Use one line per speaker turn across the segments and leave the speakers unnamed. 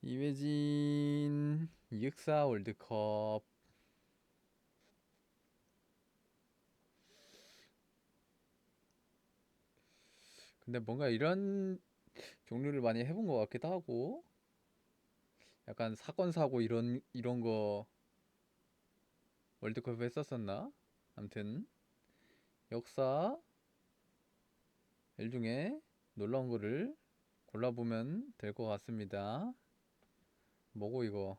이회진 이육사 월드컵. 근데 뭔가 이런 종류를 많이 해본 것 같기도 하고, 약간 사건 사고 이런 거 월드컵에 했었었나? 암튼 역사 일 중에 놀라운 거를 골라보면 될 것 같습니다. 뭐고 이거?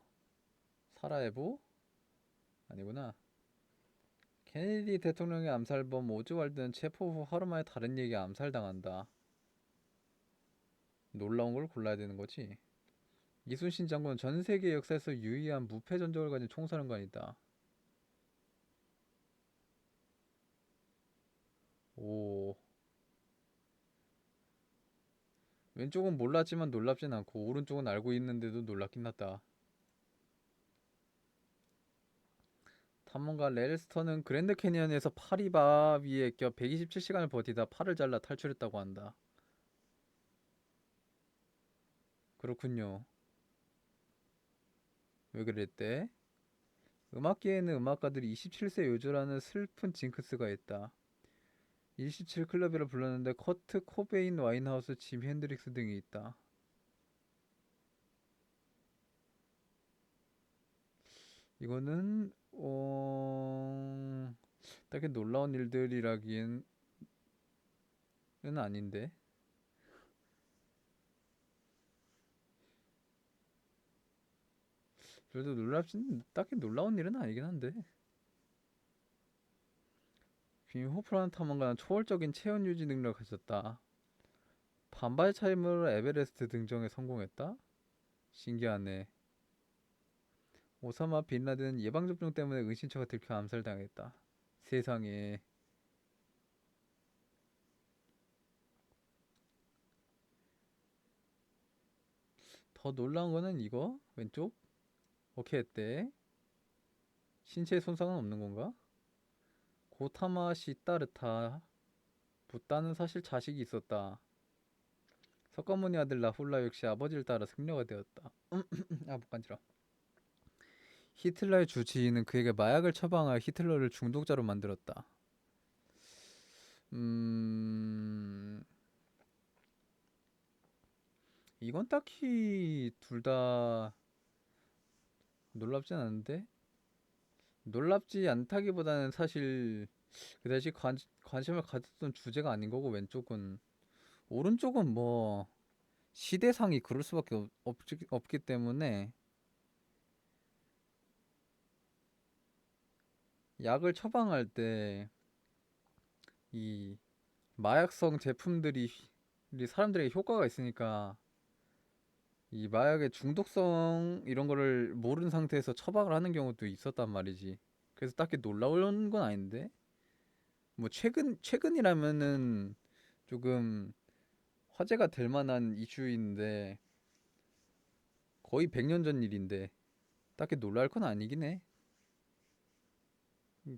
사라예보? 아니구나. 케네디 대통령의 암살범 오즈왈드는 체포 후 하루 만에 다른 얘기 암살당한다. 놀라운 걸 골라야 되는 거지. 이순신 장군은 전 세계 역사에서 유의한 무패 전적을 가진 총사령관이다. 오, 왼쪽은 몰랐지만 놀랍진 않고 오른쪽은 알고 있는데도 놀랍긴 하다. 탐험가 렐스턴은 그랜드 캐니언에서 파리바 위에 껴 127시간을 버티다 팔을 잘라 탈출했다고 한다. 그렇군요. 왜 그랬대? 음악계에는 음악가들이 27세 요조라는 슬픈 징크스가 있다. 27 클럽이라 불렀는데 커트 코베인, 와인하우스, 짐 핸드릭스 등이 있다. 이거는 딱히 놀라운 일들이라기엔 아닌데. 그래도 놀랍진 딱히 놀라운 일은 아니긴 한데. 빔 호프라는 탐험가는 초월적인 체온 유지 능력을 가졌다. 반바지 차림으로 에베레스트 등정에 성공했다. 신기하네. 오사마 빈 라덴은 예방접종 때문에 은신처가 들켜 암살당했다. 세상에. 더 놀라운 거는 이거 왼쪽. 오케이 했대. 신체에 손상은 없는 건가? 고타마 시따르타 붓다는 사실 자식이 있었다. 석가모니 아들 라훌라 역시 아버지를 따라 승려가 되었다. 아, 못 간지러. 히틀러의 주치의는 그에게 마약을 처방하여 히틀러를 중독자로 만들었다. 음, 이건 딱히 둘 다 놀랍진 않은데? 놀랍지 않다기보다는 사실 그다지 관심을 가졌던 주제가 아닌 거고, 왼쪽은. 오른쪽은 뭐 시대상이 그럴 수밖에 없기 때문에. 약을 처방할 때 이 마약성 제품들이 사람들에게 효과가 있으니까 이 마약의 중독성 이런 거를 모르는 상태에서 처방을 하는 경우도 있었단 말이지. 그래서 딱히 놀라운 건 아닌데, 뭐 최근이라면은 조금 화제가 될 만한 이슈인데, 거의 100년 전 일인데 딱히 놀랄 건 아니긴 해.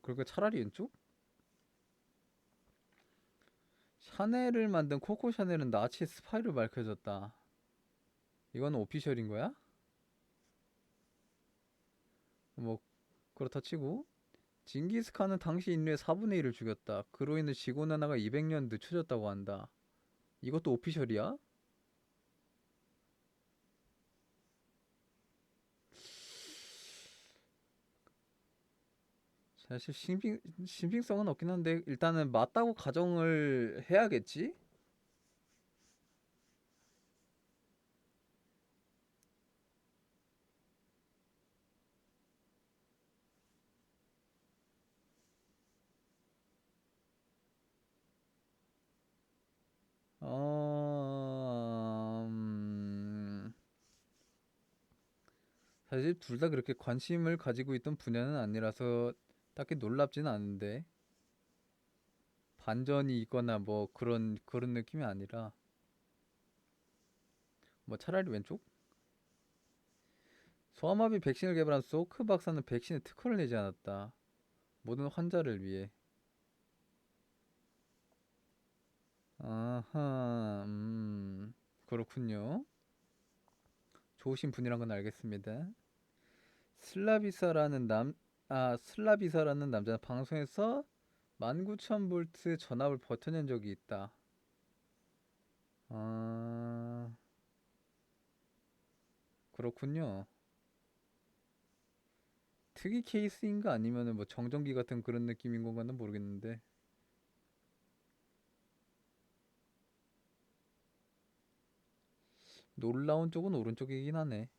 그러니까 차라리 왼쪽? 샤넬을 만든 코코 샤넬은 나치 스파이로 밝혀졌다. 이건 오피셜인 거야? 뭐 그렇다 치고, 징기스칸은 당시 인류의 4분의 1을 죽였다. 그로 인해 지구온난화가 200년 늦춰졌다고 한다. 이것도 오피셜이야? 사실 신빙성은 없긴 한데 일단은 맞다고 가정을 해야겠지? 어... 음... 사실 둘 다 그렇게 관심을 가지고 있던 분야는 아니라서 딱히 놀랍지는 않은데, 반전이 있거나 뭐 그런 느낌이 아니라, 뭐 차라리 왼쪽? 소아마비 백신을 개발한 소크 박사는 백신에 특허를 내지 않았다. 모든 환자를 위해. 아하, 그렇군요. 좋으신 분이란 건 알겠습니다. 슬라비사라는 남자는 방송에서 19,000V 전압을 버텨낸 적이 있다. 아, 그렇군요. 특이 케이스인가 아니면은 뭐 정전기 같은 그런 느낌인 건가는 모르겠는데. 놀라운 쪽은 오른쪽이긴 하네.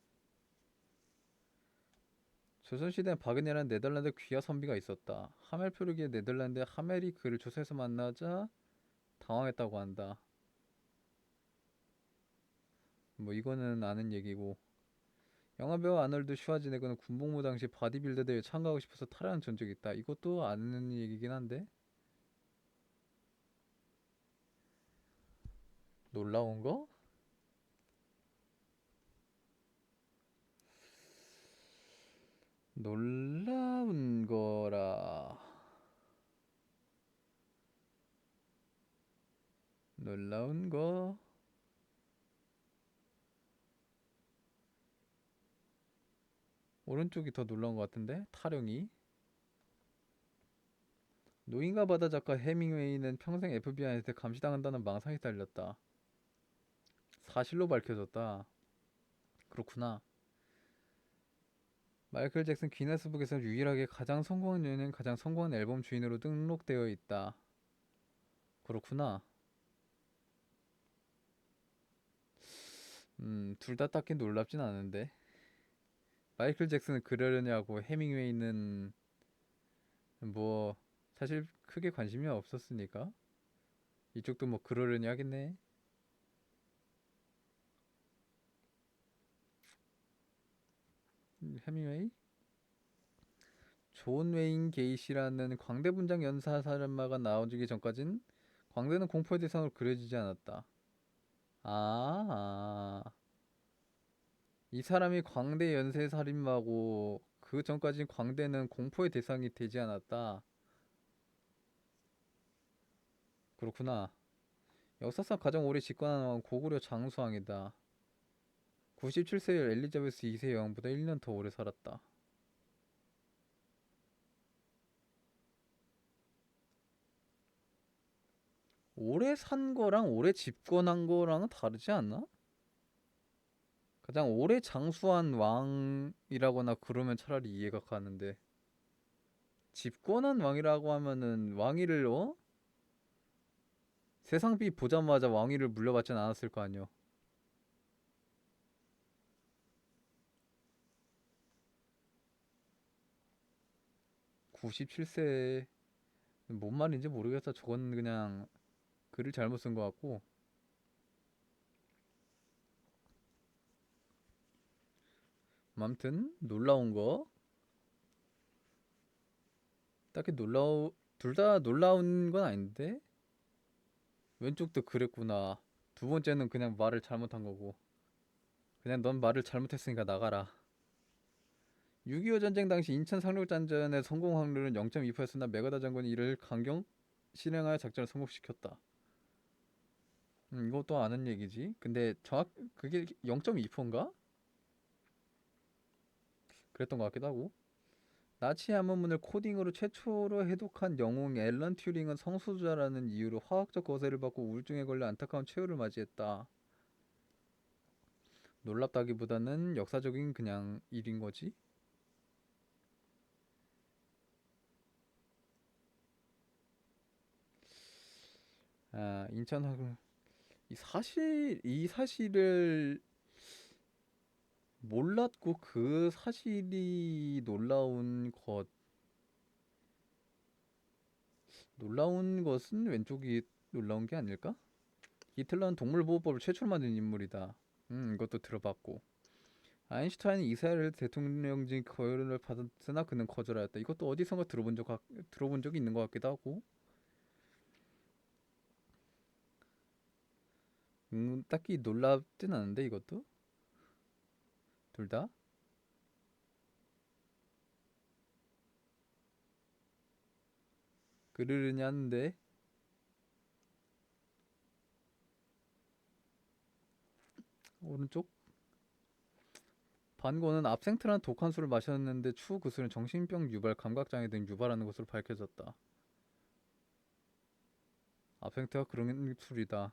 조선시대엔 바그네라는 네덜란드 귀화 선비가 있었다. 하멜 표류기의 네덜란드 하멜이 그를 조선에서 만나자 당황했다고 한다. 뭐 이거는 아는 얘기고. 영화배우 아놀드 슈와제네거는 군복무 당시 바디빌더 대회에 참가하고 싶어서 탈환한 전적이 있다. 이것도 아는 얘기긴 한데. 놀라운 거? 놀라운 거라. 놀라운 거. 오른쪽이 더 놀라운 것 같은데? 타령이. 노인과 바다 작가 해밍웨이는 평생 FBI한테 감시당한다는 망상이 달렸다. 사실로 밝혀졌다. 그렇구나. 마이클 잭슨 기네스북에서 유일하게 가장 성공한 연예인, 가장 성공한 앨범 주인으로 등록되어 있다. 그렇구나. 둘 다 딱히 놀랍진 않은데. 마이클 잭슨은 그러려냐고 해밍웨이는 뭐 사실 크게 관심이 없었으니까 이쪽도 뭐 그러려니 하겠네. 해밍웨이? 존 웨인 게이시라는 광대 분장 연사 살인마가 나오기 전까진 광대는 공포의 대상으로 그려지지 않았다. 아, 이 사람이 광대 연쇄 살인마고 그 전까진 광대는 공포의 대상이 되지 않았다. 그렇구나. 역사상 가장 오래 집권한 왕은 고구려 장수왕이다. 97세의 엘리자베스 2세 여왕보다 1년 더 오래 살았다. 오래 산 거랑 오래 집권한 거랑은 다르지 않나? 가장 오래 장수한 왕이라거나 그러면 차라리 이해가 가는데 집권한 왕이라고 하면은 왕위를 세상비 보자마자 왕위를 물려받진 않았을 거 아니야. 97세 뭔 말인지 모르겠어. 저건 그냥 글을 잘못 쓴 것 같고. 아무튼 놀라운 거 딱히 둘 다 놀라운 건 아닌데 왼쪽도 그랬구나. 두 번째는 그냥 말을 잘못한 거고. 그냥 넌 말을 잘못했으니까 나가라. 6.25 전쟁 당시 인천 상륙작전의 성공 확률은 0.2%였으나 메가다 장군이 이를 강경 실행하여 작전을 성공시켰다. 이것도 아는 얘기지. 근데 그게 0.2%인가? 그랬던 것 같기도 하고. 나치 암호문을 코딩으로 최초로 해독한 영웅 앨런 튜링은 성소수자라는 이유로 화학적 거세를 받고 우울증에 걸려 안타까운 최후를 맞이했다. 놀랍다기보다는 역사적인 그냥 일인 거지. 아, 이 사실을 몰랐고 그 사실이 놀라운 것은 왼쪽이 놀라운 게 아닐까? 히틀러는 동물보호법을 최초로 만든 인물이다. 이것도 들어봤고. 아인슈타인은 이스라엘 대통령직 거열을 받았으나 그는 거절하였다. 이것도 어디선가 들어본 적이 있는 것 같기도 하고. 딱히 놀랍진 않은데 이것도 둘 다. 그러려니 하는데 오른쪽 반고는 압생트라는 독한 술을 마셨는데 추후 그 술은 정신병 유발, 감각장애 등 유발하는 것으로 밝혀졌다. 압생트가 그런 술이다.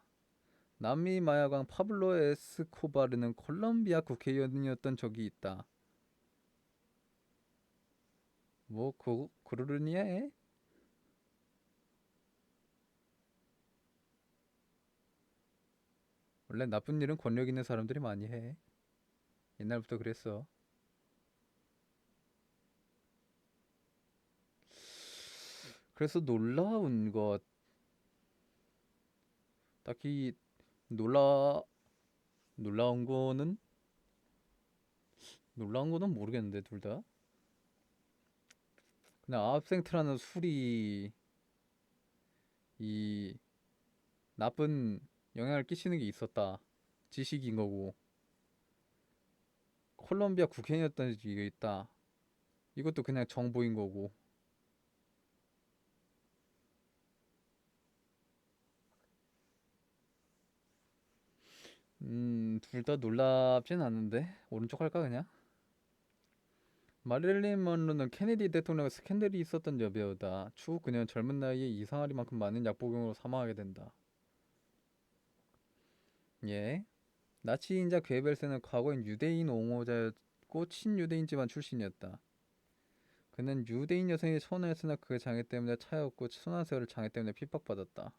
남미 마약왕 파블로 에스코바르는 콜롬비아 국회의원이었던 적이 있다. 뭐 그러느냐 해? 원래 나쁜 일은 권력 있는 사람들이 많이 해. 옛날부터 그랬어. 그래서 딱히 놀라 놀라운 거는 놀라운 거는 모르겠는데 둘 다. 그냥 압생트라는 술이 이 나쁜 영향을 끼치는 게 있었다. 지식인 거고. 콜롬비아 국회의원이었던 적이 있다. 이것도 그냥 정보인 거고. 둘 다 놀랍진 않은데 오른쪽 할까 그냥? 마릴린 먼로는 케네디 대통령과 스캔들이 있었던 여배우다. 추후 그녀는 젊은 나이에 이상하리만큼 많은 약복용으로 사망하게 된다. 예. 나치인자 괴벨스는 과거엔 유대인 옹호자였고 친유대인 집안 출신이었다. 그는 유대인 여성의 손을 그 장애 때문에 차였고 순환세월을 장애 때문에 핍박받았다.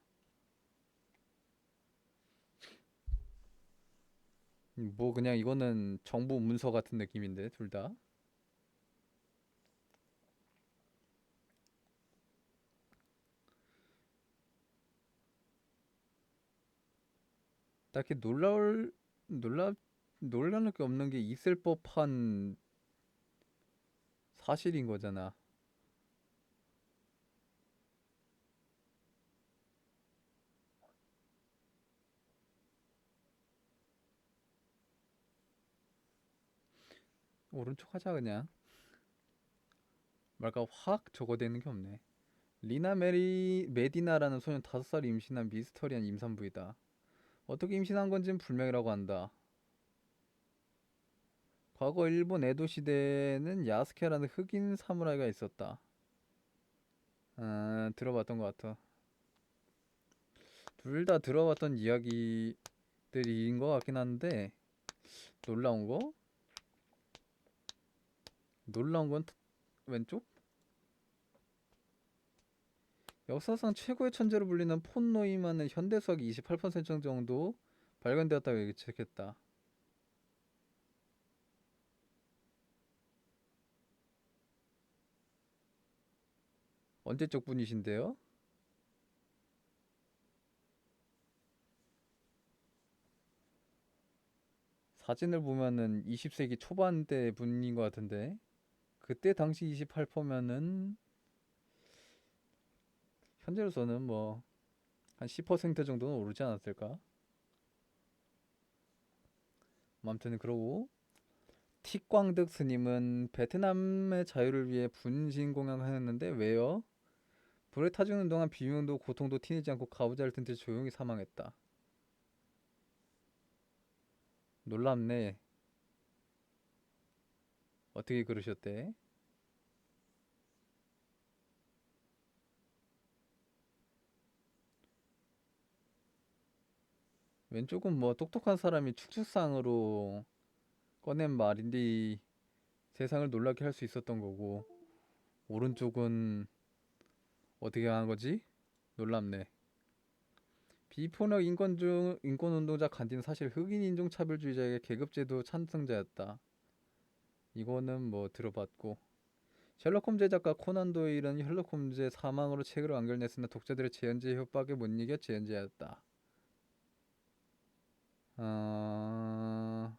뭐 그냥 이거는 정부 문서 같은 느낌인데 둘 다. 딱히 놀라 놀랄 게 없는 게 있을 법한 사실인 거잖아. 오른쪽 하자 그냥. 말까 확 적어대는 게 없네. 리나 메디나라는 소년 5살 임신한 미스터리한 임산부이다. 어떻게 임신한 건지는 불명이라고 한다. 과거 일본 에도 시대에는 야스케라는 흑인 사무라이가 있었다. 아, 들어봤던 것 같아. 둘 다 들어봤던 이야기들인 것 같긴 한데 놀라운 거? 놀라운 건 왼쪽? 역사상 최고의 천재로 불리는 폰 노이만은 현대 수학이 28% 정도 발견되었다고 예측했다. 언제적 분이신데요? 사진을 보면은 20세기 초반대 분인 것 같은데 그때 당시 28%면은 현재로서는 뭐 한 10% 정도는 오르지 않았을까? 뭐 아무튼 그러고 틱광득 스님은 베트남의 자유를 위해 분신공양을 했는데 왜요? 불에 타주는 동안 비명도 고통도 티내지 않고 가부좌를 든 채 조용히 사망했다. 놀랍네. 어떻게 그러셨대? 왼쪽은 뭐 똑똑한 사람이 축축상으로 꺼낸 말인데 세상을 놀라게 할 수 있었던 거고 오른쪽은 어떻게 한 거지? 놀랍네. 비폭력 인권운동자 간디는 사실 흑인 인종차별주의자에게 계급제도 찬성자였다. 이거는 뭐 들어봤고 셜록 홈즈 작가 코난 도일은 셜록 홈즈의 사망으로 책을 완결냈으나 독자들의 재현제 협박에 못 이겨 재현제하였다. 어...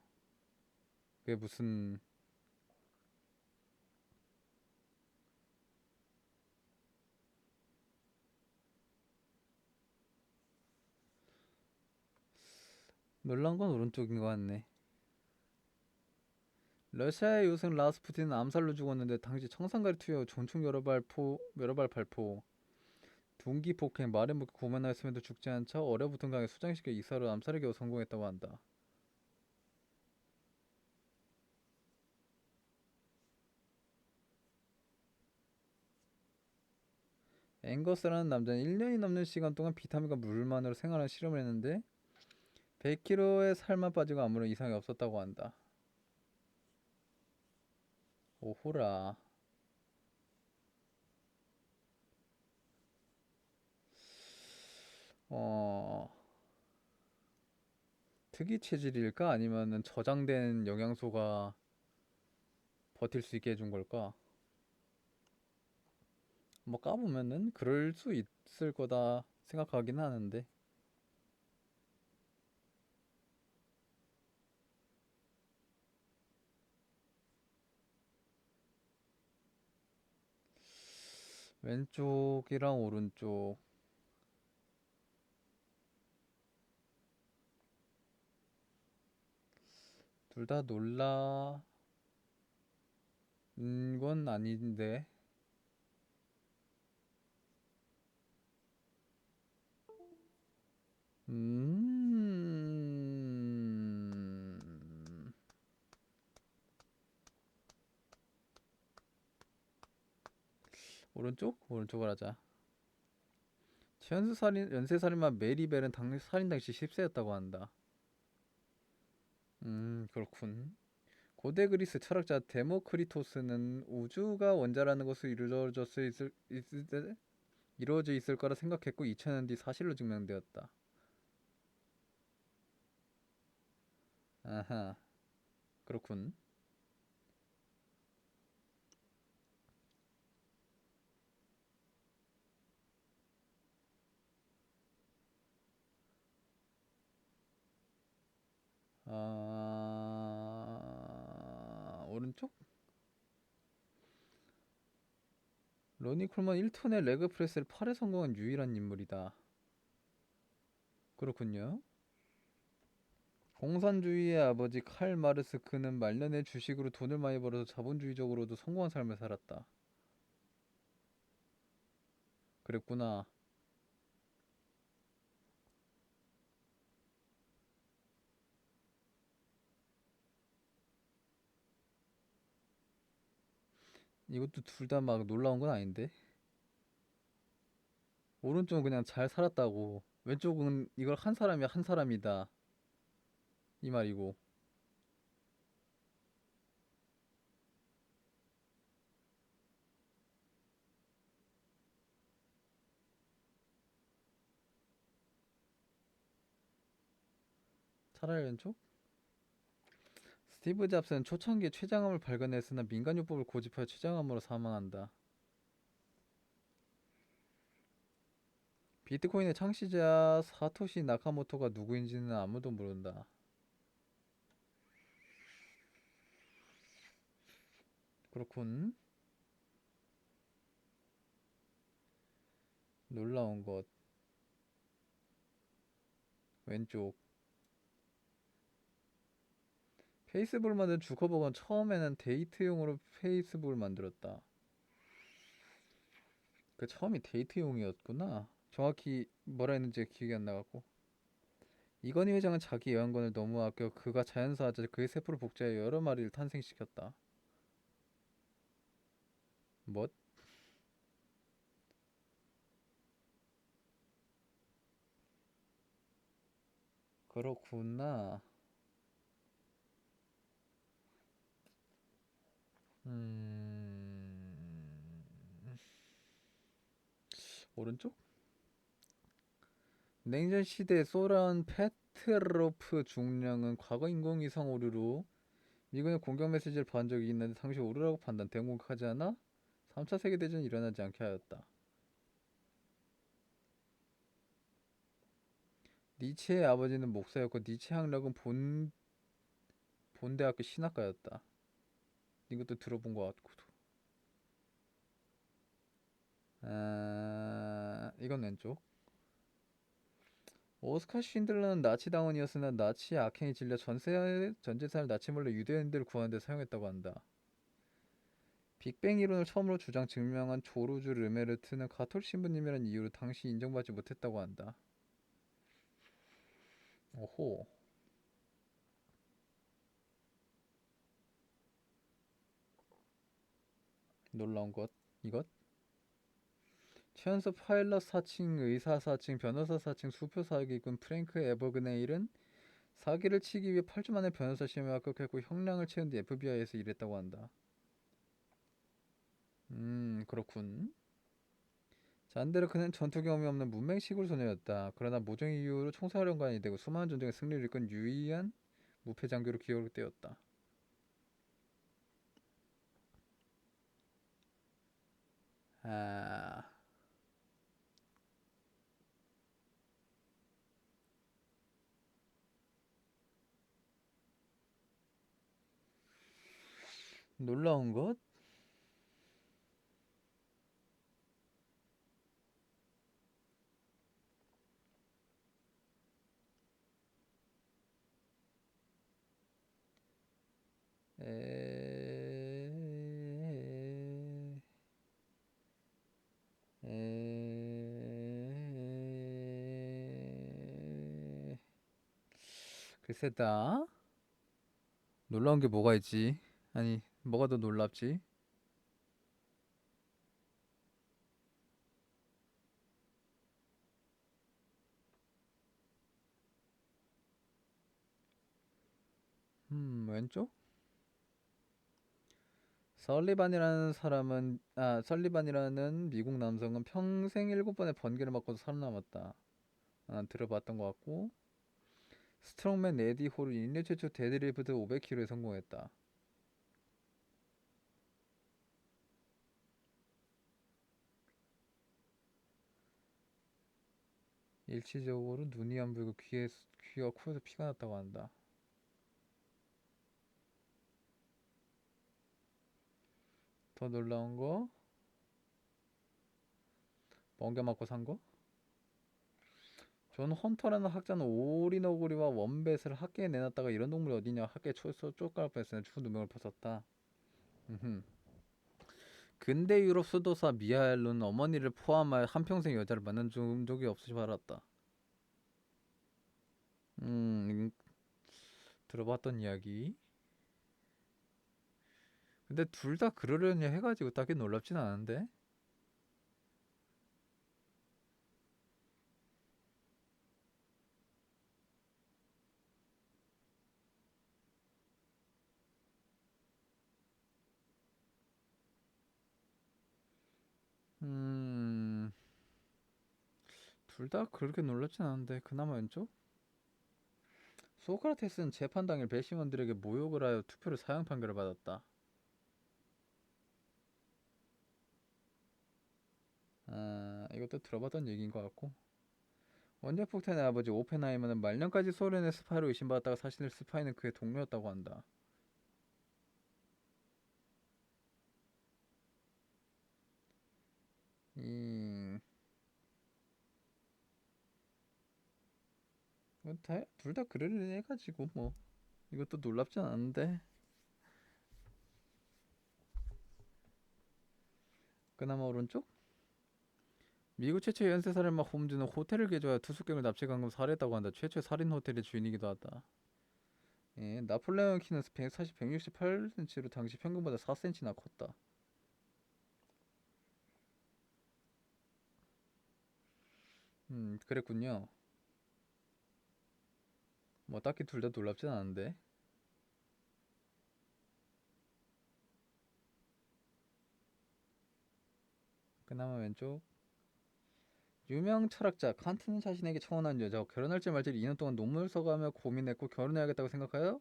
그게 무슨 놀란 건 오른쪽인 것 같네. 러시아의 요생 라스푸틴은 암살로 죽었는데 당시 청산가리 투여 존총 여러 발 발포 둔기 폭행 마름모기 고문하였음에도 죽지 않자 얼어붙은 강에 수장시켜 이사로 암살에 겨우 성공했다고 한다. 앵거스라는 남자는 1년이 넘는 시간 동안 비타민과 물만으로 생활하는 실험을 했는데 100kg의 살만 빠지고 아무런 이상이 없었다고 한다. 오호라. 어, 특이 체질일까? 아니면은 저장된 영양소가 버틸 수 있게 해준 걸까? 뭐 까보면은 그럴 수 있을 거다 생각하긴 하는데. 왼쪽이랑 오른쪽 둘 다 놀라는 건 아닌데. 음, 오른쪽? 오른쪽을 하자. 연쇄살인마 메리벨은 살인 당시 10세였다고 한다. 그렇군. 고대 그리스 철학자 데모크리토스는 우주가 원자라는 것으로 이루어져 있을 거라 생각했고 2000년 뒤 사실로 증명되었다. 아하, 그렇군. 오른쪽? 로니 콜먼 1톤의 레그 프레스를 팔에 성공한 유일한 인물이다. 그렇군요. 공산주의의 아버지 칼 마르스크는 말년에 주식으로 돈을 많이 벌어서 자본주의적으로도 성공한 삶을 살았다. 그랬구나. 이것도 둘 다 막 놀라운 건 아닌데? 오른쪽은 그냥 잘 살았다고. 왼쪽은 이걸 한 사람이 한 사람이다. 이 말이고. 차라리 왼쪽? 스티브 잡스는 초창기에 췌장암을 발견했으나 민간요법을 고집하여 췌장암으로 사망한다. 비트코인의 창시자 사토시 나카모토가 누구인지는 아무도 모른다. 그렇군. 놀라운 것. 왼쪽. 페이스북을 만든 주커버건 처음에는 데이트용으로 페이스북을 만들었다. 그 처음이 데이트용이었구나. 정확히 뭐라 했는지 기억이 안 나갖고. 이건희 회장은 자기 애완견을 너무 아껴 그가 자연사하자 그의 세포를 복제하여 여러 마리를 탄생시켰다. 뭐? 그렇구나. 음... 오른쪽? 냉전 시대 소련 페트로프 중령은 과거 인공위성 오류로 미군의 공격 메시지를 받은 적이 있는데 당시 오류라고 판단, 대공격하지 않아 3차 세계대전이 일어나지 않게 하였다. 니체의 아버지는 목사였고 니체 학력은 본대학교 신학과였다. 이것도 들어본 것 같고. 이건 왼쪽. 오스카 쉰들러는 나치 당원이었으나 나치의 악행에 질려 전재산을 나치몰래 유대인들을 구하는 데 사용했다고 한다. 빅뱅 이론을 처음으로 증명한 조르주 르메르트는 가톨 신부님이라는 이유로 당시 인정받지 못했다고 한다. 오호. 놀라운 것. 이것? 러시안서 파일럿 사칭, 의사 사칭, 변호사 사칭, 수표 사기꾼 프랭크 에버그네일은 사기를 치기 위해 8주 만에 변호사 시험에 합격했고 형량을 채운 뒤 FBI에서 일했다고 한다. 그렇군. 잔데르 그는 전투 경험이 없는 문맹 시골 소녀였다. 그러나 모종 이후로 총사령관이 되고 수많은 전쟁에 승리를 이끈 유의한 무패 장교로 기억되었다. 아, 놀라운 것? 에... 에... 글쎄다. 놀라운 게 뭐가 있지? 아니, 뭐가 더 놀랍지? 왼쪽? 설리반이라는 미국 남성은 평생 7번의 번개를 맞고도 살아남았다. 난 들어봤던 것 같고. 스트롱맨 에디 홀은 인류 최초 데드리프트 500kg에 성공했다. 일시적으로 눈이 안 보이고 귀와 코에서 피가 났다고 한다. 더 놀라운 거? 번개 맞고 산 거? 존 헌터라는 학자는 오리너구리와 원뱃을 학계에 내놨다가 이런 동물이 어디냐 학계에 쫓겨날 뻔했으나 추운 누명을 벗었다. 근대 유럽 수도사 미하엘로는 어머니를 포함하여 한평생 여자를 만난 적이 없이 살았다. 음, 들어봤던 이야기. 근데 둘 다 그러려니 해가지고 딱히 놀랍진 않은데? 음, 둘 다 그렇게 놀랍진 않은데 그나마 왼쪽? 소크라테스는 재판 당일 배심원들에게 모욕을 하여 투표를 사형 판결을 받았다. 아, 이것도 들어봤던 얘기인 것 같고. 원자폭탄의 아버지 오펜하이머는 말년까지 소련의 스파이로 의심받았다가 사실 스파이는 그의 동료였다고 한다. 음, 둘 다 그러려 해가지고 뭐 이것도 놀랍진 않은데 그나마 오른쪽? 미국 최초의 연쇄살인마 홈즈는 호텔을 개조하여 투숙객을 납치 감금 살해했다고 한다. 최초의 살인 호텔의 주인이기도 하다. 예, 나폴레옹 키는 140, 168cm로 당시 평균보다 4cm나 컸다. 그랬군요. 뭐 딱히 둘 다 놀랍진 않은데. 그나마 왼쪽. 유명 철학자 칸트는 자신에게 청혼한 여자와 결혼할지 말지 2년 동안 논문을 써가며 고민했고 결혼해야겠다고 생각하여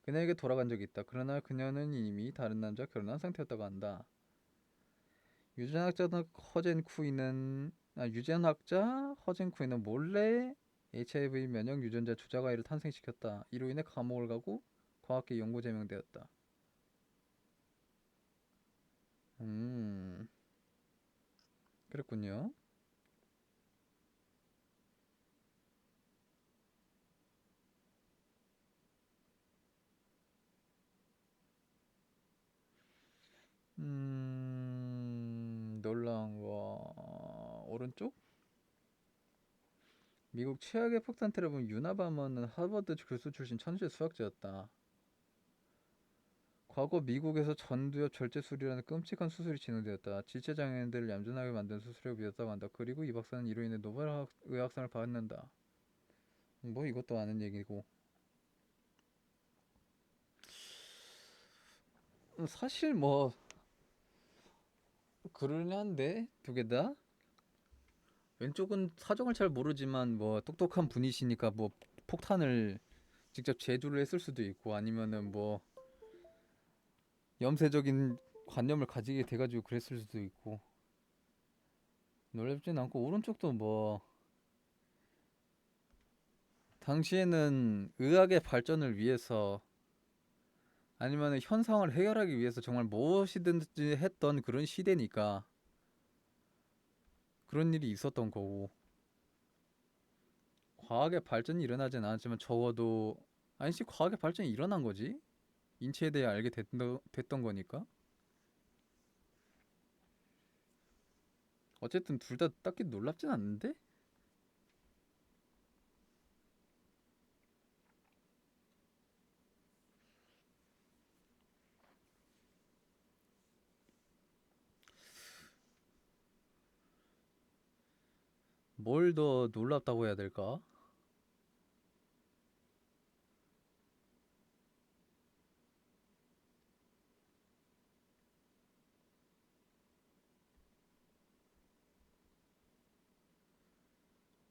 그녀에게 돌아간 적이 있다. 그러나 그녀는 이미 다른 남자와 결혼한 상태였다고 한다. 유전학자 허젠쿠이는 몰래 HIV 면역 유전자 조작 아이를 탄생시켰다. 이로 인해 감옥을 가고 과학계 연구 제명되었다. 음, 그랬군요. 놀라운 거 오른쪽? 미국 최악의 폭탄 테러범 유나바머는 하버드 교수 출신 천재 수학자였다. 과거 미국에서 전두엽 절제술이라는 끔찍한 수술이 진행되었다. 지체장애인들을 얌전하게 만든 수술에 비었다고 한다. 그리고 이 박사는 이로 인해 노벨 의학상을 받는다. 뭐 이것도 아는 얘기고. 사실 뭐 그러려한데 두 개 다? 왼쪽은 사정을 잘 모르지만 뭐 똑똑한 분이시니까 뭐 폭탄을 직접 제조를 했을 수도 있고 아니면은 뭐 염세적인 관념을 가지게 돼가지고 그랬을 수도 있고 놀랍진 않고 오른쪽도 뭐 당시에는 의학의 발전을 위해서 아니면은 현상을 해결하기 위해서 정말 무엇이든지 했던 그런 시대니까 그런 일이 있었던 거고 과학의 발전이 일어나진 않았지만 적어도 아니지 과학의 발전이 일어난 거지 인체에 대해 알게 됐던 거니까 어쨌든 둘 다 딱히 놀랍진 않는데 뭘 더 놀랍다고 해야 될까?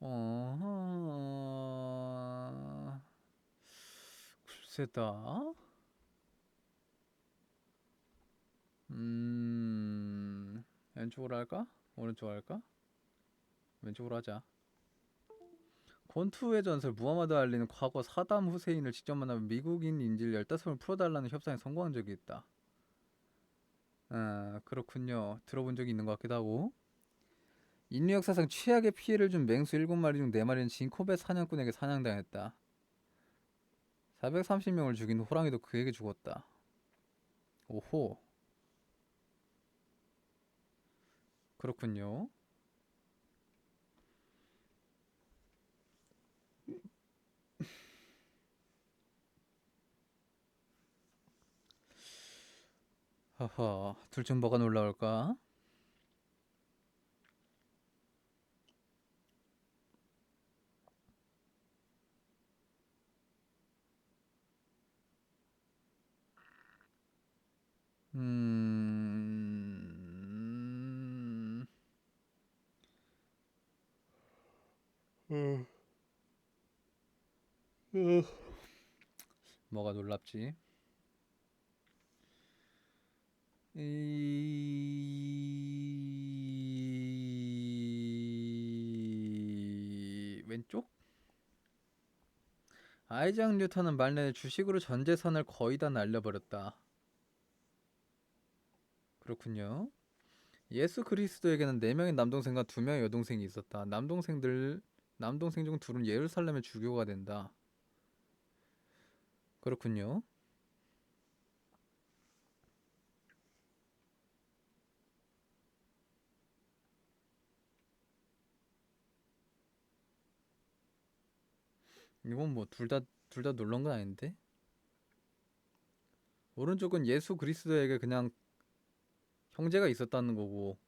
어... 글쎄다. 왼쪽으로 할까? 오른쪽으로 할까? 왼쪽으로 하자. 권투의 전설 무하마드 알리는 과거 사담 후세인을 직접 만나면 미국인 인질 15명을 풀어달라는 협상에 성공한 적이 있다. 아, 그렇군요. 들어본 적이 있는 것 같기도 하고. 인류 역사상 최악의 피해를 준 맹수 7마리 중 4마리는 진코베 사냥꾼에게 사냥당했다. 430명을 죽인 호랑이도 그에게 죽었다. 오호, 그렇군요. 허허, 둘 중 뭐가 놀라울까? 음... 뭐가 놀랍지? 왼쪽? 아이작 뉴턴은 말년에 주식으로 전 재산을 거의 다 날려버렸다. 그렇군요. 예수 그리스도에게는 4명의 남동생과 2명의 여동생이 있었다. 남동생 중 둘은 예루살렘의 주교가 된다. 그렇군요. 이건 뭐 둘 다 놀란 건 아닌데? 오른쪽은 예수 그리스도에게 그냥 형제가 있었다는 거고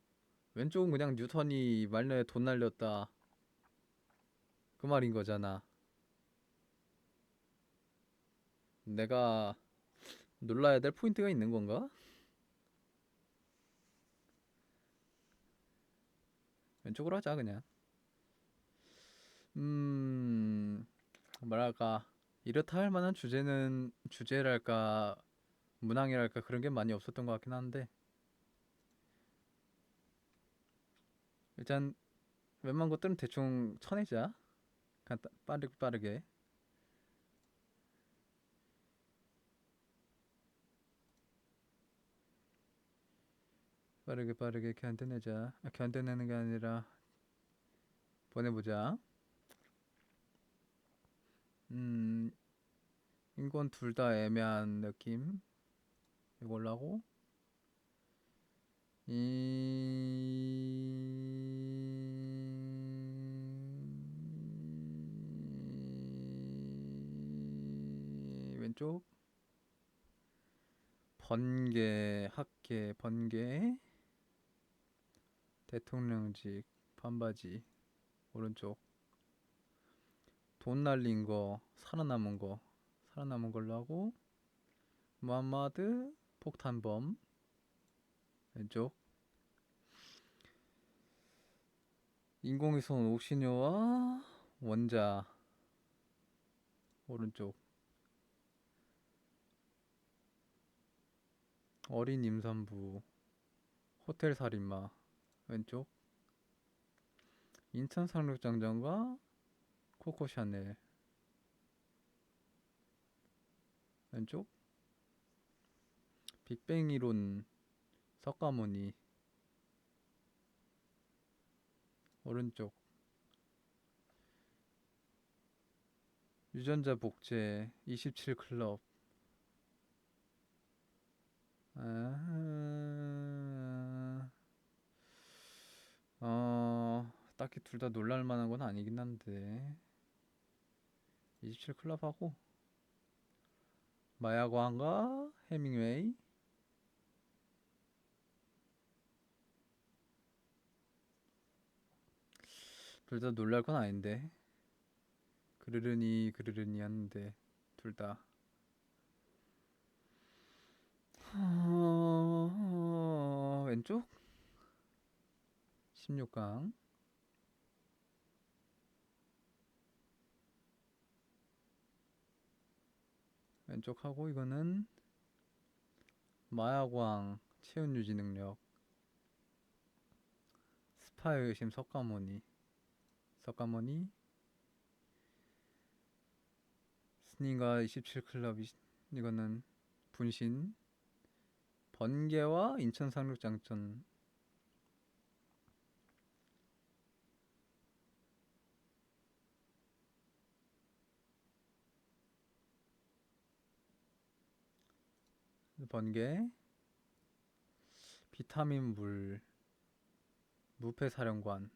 왼쪽은 그냥 뉴턴이 말년에 돈 날렸다 그 말인 거잖아. 내가 놀라야 될 포인트가 있는 건가? 왼쪽으로 하자 그냥. 음... 뭐랄까 이렇다 할 만한 주제랄까 문항이랄까 그런 게 많이 없었던 것 같긴 한데 일단 웬만한 것들은 대충 쳐내자. 빠르게 빠르게 견뎌내자. 견뎌내는 게 아니라 보내보자. 음 이건 둘 다 애매한 느낌. 이걸로 하고 이 왼쪽 번개, 학계, 번개, 대통령직, 반바지, 오른쪽. 돈 날린 거, 살아남은 거, 살아남은 걸로 하고, 무함마드, 폭탄범, 왼쪽. 인공위성 옥시뇨와 원자, 오른쪽. 어린 임산부, 호텔 살인마, 왼쪽. 인천 상륙장전과 코코 샤넬, 왼쪽. 빅뱅 이론, 석가모니, 오른쪽. 유전자 복제, 27클럽. 딱히 둘 다 놀랄 만한 건 아니긴 한데 27클럽하고 마야광과 해밍웨이. 둘 다 놀랄 건 아닌데 그르르니 그르르니 하는데 둘 다 왼쪽 16강 왼쪽 하고 이거는 마야광 체온 유지 능력 스파의 의심 석가모니 스님과 27클럽 이거는 분신 번개와 인천 상륙장전. 번개 비타민 물 무패 사령관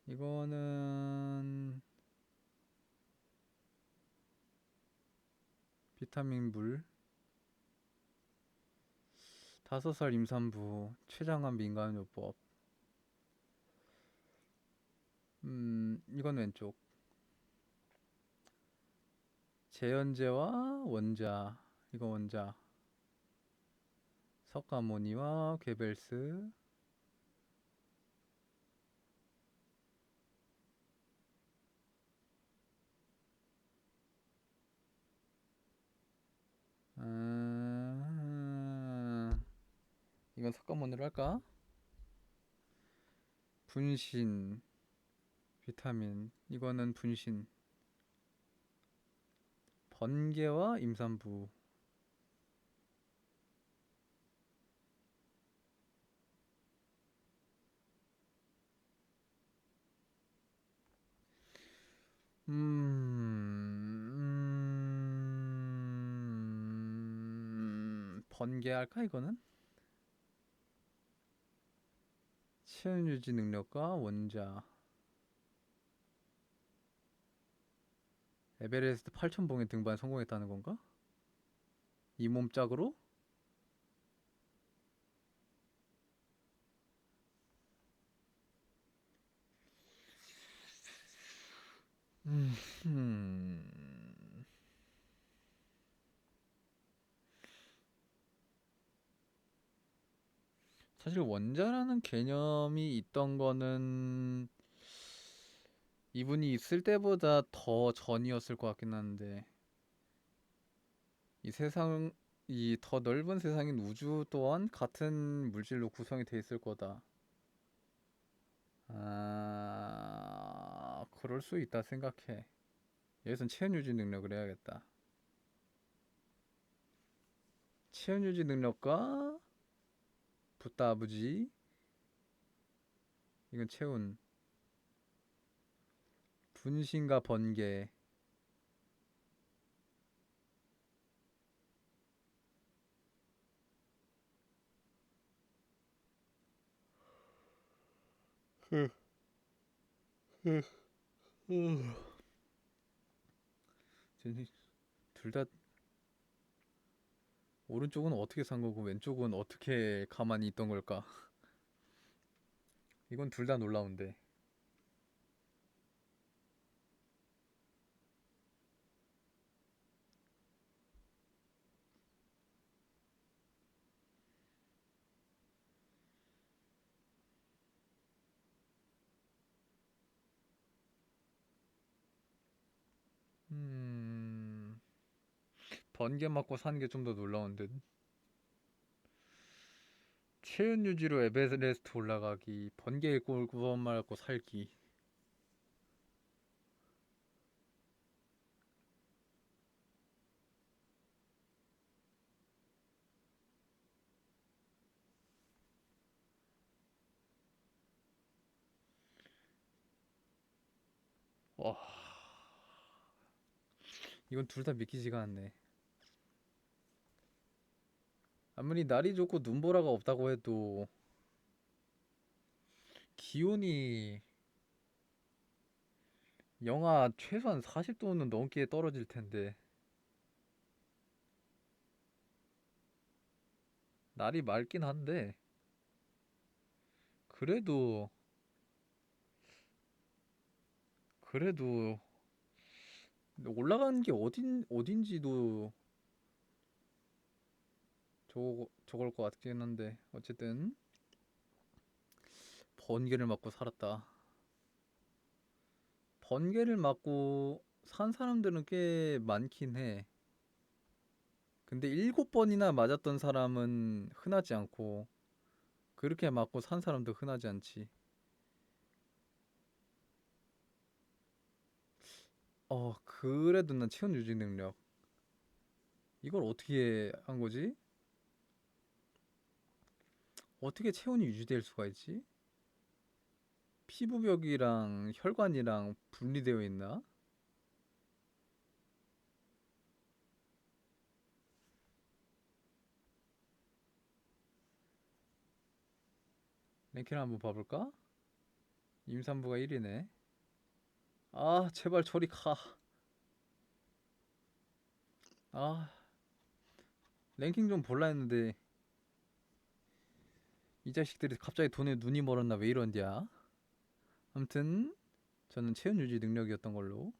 이거는 비타민 물 5살 임산부 췌장암 민간요법. 이건 왼쪽. 제연제와 원자 이거 원자 석가모니와 괴벨스. 이건 석가모니로 할까? 분신 비타민 이거는 분신 번개와 임산부. 번개 할까 이거는? 체온 유지 능력과 원자 에베레스트 8,000봉에 등반 성공했다는 건가? 이 몸짝으로? 음. 사실 원자라는 개념이 있던 거는 이분이 있을 때보다 더 전이었을 것 같긴 한데 이 세상 이 더 넓은 세상인 우주 또한 같은 물질로 구성이 돼 있을 거다. 그럴 수 있다 생각해. 여기선 체온 유지 능력을 해야겠다. 체온 유지 능력과 붓다 아버지 이건 체온 분신과 번개 둘 다 오른쪽은 어떻게 산 거고 왼쪽은 어떻게 가만히 있던 걸까? 이건 둘 다 놀라운데. 음, 번개 맞고 사는 게 좀 더 놀라운 듯. 체온 유지로 에베레스트 올라가기, 번개 꼴 구원 맞고 살기. 와, 이건 둘 다 믿기지가 않네. 아무리 날이 좋고 눈보라가 없다고 해도 기온이 영하 최소한 40도는 넘게 떨어질 텐데 날이 맑긴 한데 그래도 그래도 올라가는 게 어딘지도 저걸 것 같긴 한데 어쨌든 번개를 맞고 살았다. 번개를 맞고 산 사람들은 꽤 많긴 해. 근데 7번이나 맞았던 사람은 흔하지 않고 그렇게 맞고 산 사람도 흔하지 않지. 그래도 난 체온 유지 능력 이걸 어떻게 한 거지? 어떻게 체온이 유지될 수가 있지? 피부벽이랑 혈관이랑 분리되어 있나? 랭킹을 한번 봐볼까? 임산부가 1위네. 아, 제발 저리 가. 아, 랭킹 좀 볼라 했는데 이 자식들이 갑자기 돈에 눈이 멀었나 왜 이런디야? 아무튼 저는 체온 유지 능력이었던 걸로.